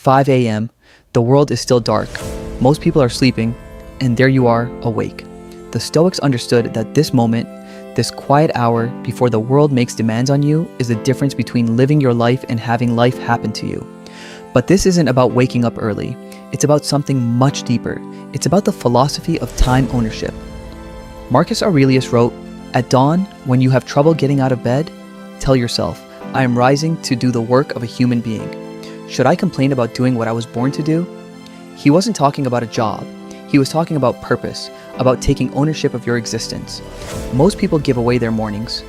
5 a.m., the world is still dark. Most people are sleeping, and there you are, awake. The Stoics understood that this moment, this quiet hour before the world makes demands on you, is the difference between living your life and having life happen to you. But this isn't about waking up early. It's about something much deeper. It's about the philosophy of time ownership. Marcus Aurelius wrote, "At dawn, when you have trouble getting out of bed, tell yourself, I am rising to do the work of a human being. Should I complain about doing what I was born to do?" He wasn't talking about a job. He was talking about purpose, about taking ownership of your existence. Most people give away their mornings.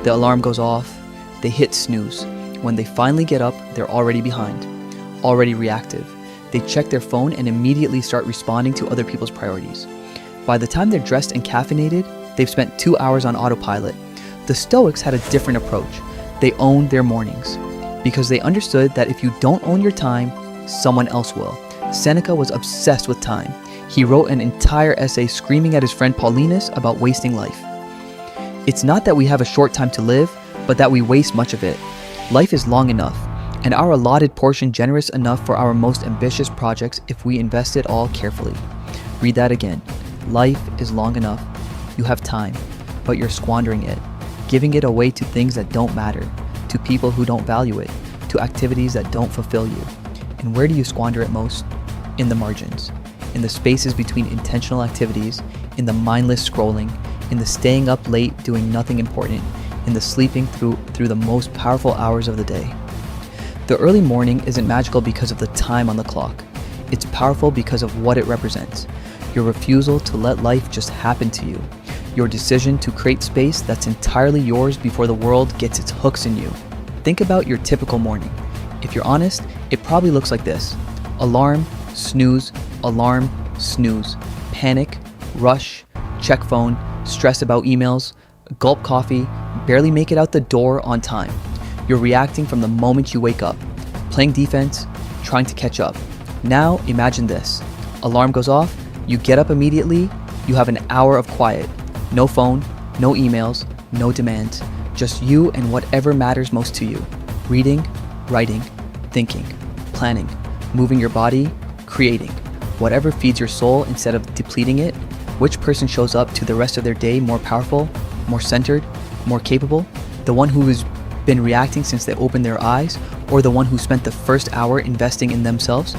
The alarm goes off, they hit snooze. When they finally get up, they're already behind, already reactive. They check their phone and immediately start responding to other people's priorities. By the time they're dressed and caffeinated, they've spent 2 hours on autopilot. The Stoics had a different approach. They owned their mornings because they understood that if you don't own your time, someone else will. Seneca was obsessed with time. He wrote an entire essay screaming at his friend Paulinus about wasting life. It's not that we have a short time to live, but that we waste much of it. Life is long enough, and our allotted portion generous enough for our most ambitious projects if we invest it all carefully. Read that again. Life is long enough. You have time, but you're squandering it, giving it away to things that don't matter, to people who don't value it, to activities that don't fulfill you. And where do you squander it most? In the margins, in the spaces between intentional activities, in the mindless scrolling, in the staying up late doing nothing important, in the sleeping through the most powerful hours of the day. The early morning isn't magical because of the time on the clock. It's powerful because of what it represents. Your refusal to let life just happen to you. Your decision to create space that's entirely yours before the world gets its hooks in you. Think about your typical morning. If you're honest, it probably looks like this. Alarm, snooze, alarm, snooze. Panic, rush, check phone, stress about emails, gulp coffee, barely make it out the door on time. You're reacting from the moment you wake up, playing defense, trying to catch up. Now imagine this. Alarm goes off, you get up immediately, you have an hour of quiet. No phone, no emails, no demands. Just you and whatever matters most to you. Reading, writing, thinking, planning, moving your body, creating. Whatever feeds your soul instead of depleting it. Which person shows up to the rest of their day more powerful, more centered, more capable? The one who has been reacting since they opened their eyes, or the one who spent the first hour investing in themselves?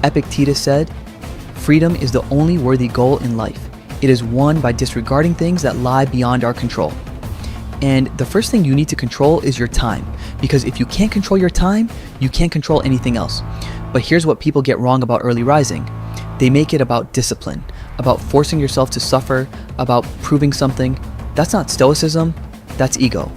Epictetus said, "Freedom is the only worthy goal in life. It is won by disregarding things that lie beyond our control." And the first thing you need to control is your time, because if you can't control your time, you can't control anything else. But here's what people get wrong about early rising. They make it about discipline, about forcing yourself to suffer, about proving something. That's not Stoicism, that's ego.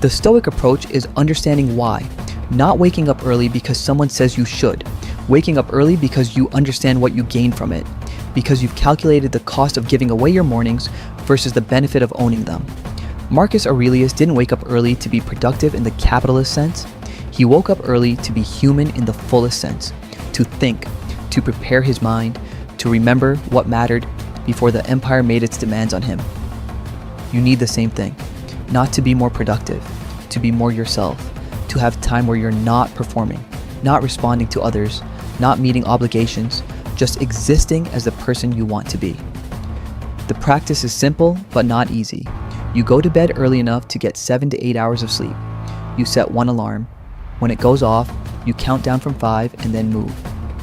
The Stoic approach is understanding why, not waking up early because someone says you should, waking up early because you understand what you gain from it, because you've calculated the cost of giving away your mornings versus the benefit of owning them. Marcus Aurelius didn't wake up early to be productive in the capitalist sense. He woke up early to be human in the fullest sense, to think, to prepare his mind, to remember what mattered before the empire made its demands on him. You need the same thing, not to be more productive, to be more yourself, to have time where you're not performing, not responding to others, not meeting obligations, just existing as the person you want to be. The practice is simple, but not easy. You go to bed early enough to get 7 to 8 hours of sleep. You set one alarm. When it goes off, you count down from 5 and then move.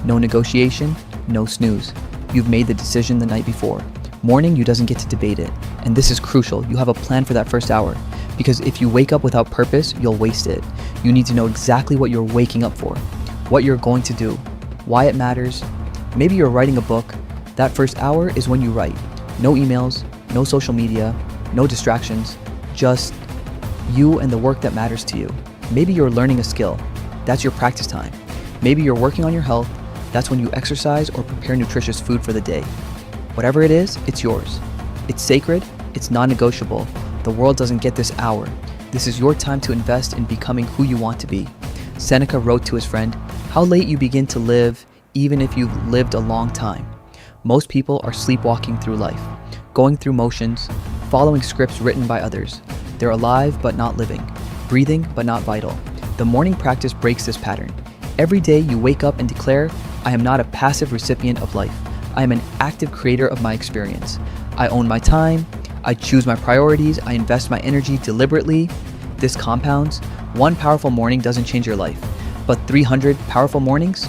No negotiation, no snooze. You've made the decision the night before. Morning, you doesn't get to debate it. And this is crucial. You have a plan for that first hour. Because if you wake up without purpose, you'll waste it. You need to know exactly what you're waking up for, what you're going to do, why it matters. Maybe you're writing a book. That first hour is when you write. No emails, no social media, no distractions, just you and the work that matters to you. Maybe you're learning a skill. That's your practice time. Maybe you're working on your health. That's when you exercise or prepare nutritious food for the day. Whatever it is, it's yours. It's sacred. It's non-negotiable. The world doesn't get this hour. This is your time to invest in becoming who you want to be. Seneca wrote to his friend, "How late you begin to live, even if you've lived a long time." Most people are sleepwalking through life, going through motions, following scripts written by others. They're alive but not living, breathing but not vital. The morning practice breaks this pattern. Every day you wake up and declare, I am not a passive recipient of life. I am an active creator of my experience. I own my time. I choose my priorities. I invest my energy deliberately. This compounds. One powerful morning doesn't change your life, but 300 powerful mornings,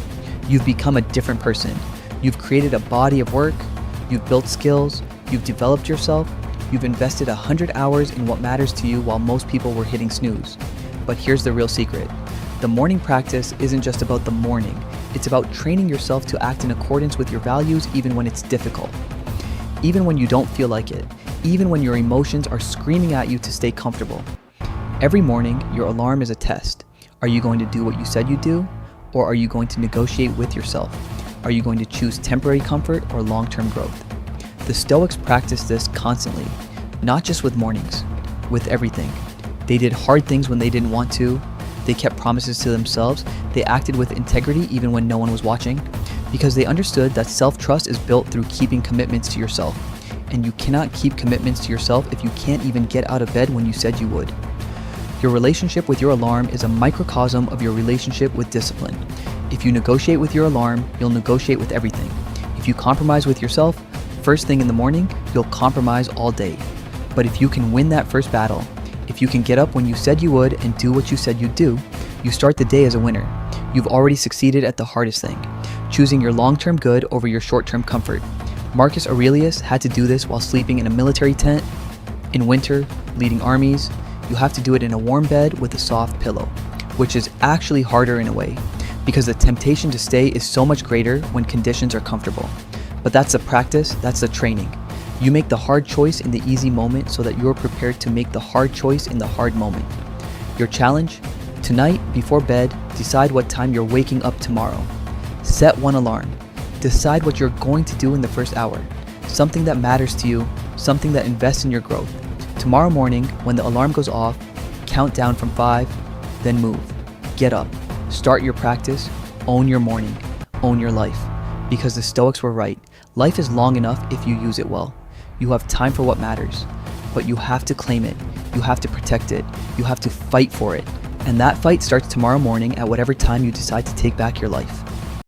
you've become a different person. You've created a body of work. You've built skills. You've developed yourself. You've invested 100 hours in what matters to you while most people were hitting snooze. But here's the real secret. The morning practice isn't just about the morning. It's about training yourself to act in accordance with your values even when it's difficult. Even when you don't feel like it. Even when your emotions are screaming at you to stay comfortable. Every morning, your alarm is a test. Are you going to do what you said you'd do? Or are you going to negotiate with yourself? Are you going to choose temporary comfort or long-term growth? The Stoics practiced this constantly, not just with mornings, with everything. They did hard things when they didn't want to. They kept promises to themselves. They acted with integrity even when no one was watching, because they understood that self-trust is built through keeping commitments to yourself. And you cannot keep commitments to yourself if you can't even get out of bed when you said you would. Your relationship with your alarm is a microcosm of your relationship with discipline. If you negotiate with your alarm, you'll negotiate with everything. If you compromise with yourself, first thing in the morning, you'll compromise all day. But if you can win that first battle, if you can get up when you said you would and do what you said you'd do, you start the day as a winner. You've already succeeded at the hardest thing, choosing your long-term good over your short-term comfort. Marcus Aurelius had to do this while sleeping in a military tent. In winter, leading armies, you have to do it in a warm bed with a soft pillow, which is actually harder in a way, because the temptation to stay is so much greater when conditions are comfortable. But that's the practice, that's the training. You make the hard choice in the easy moment so that you're prepared to make the hard choice in the hard moment. Your challenge? Tonight, before bed, decide what time you're waking up tomorrow. Set one alarm. Decide what you're going to do in the first hour. Something that matters to you, something that invests in your growth. Tomorrow morning, when the alarm goes off, count down from 5, then move. Get up. Start your practice. Own your morning. Own your life. Because the Stoics were right. Life is long enough if you use it well. You have time for what matters, but you have to claim it. You have to protect it. You have to fight for it. And that fight starts tomorrow morning at whatever time you decide to take back your life.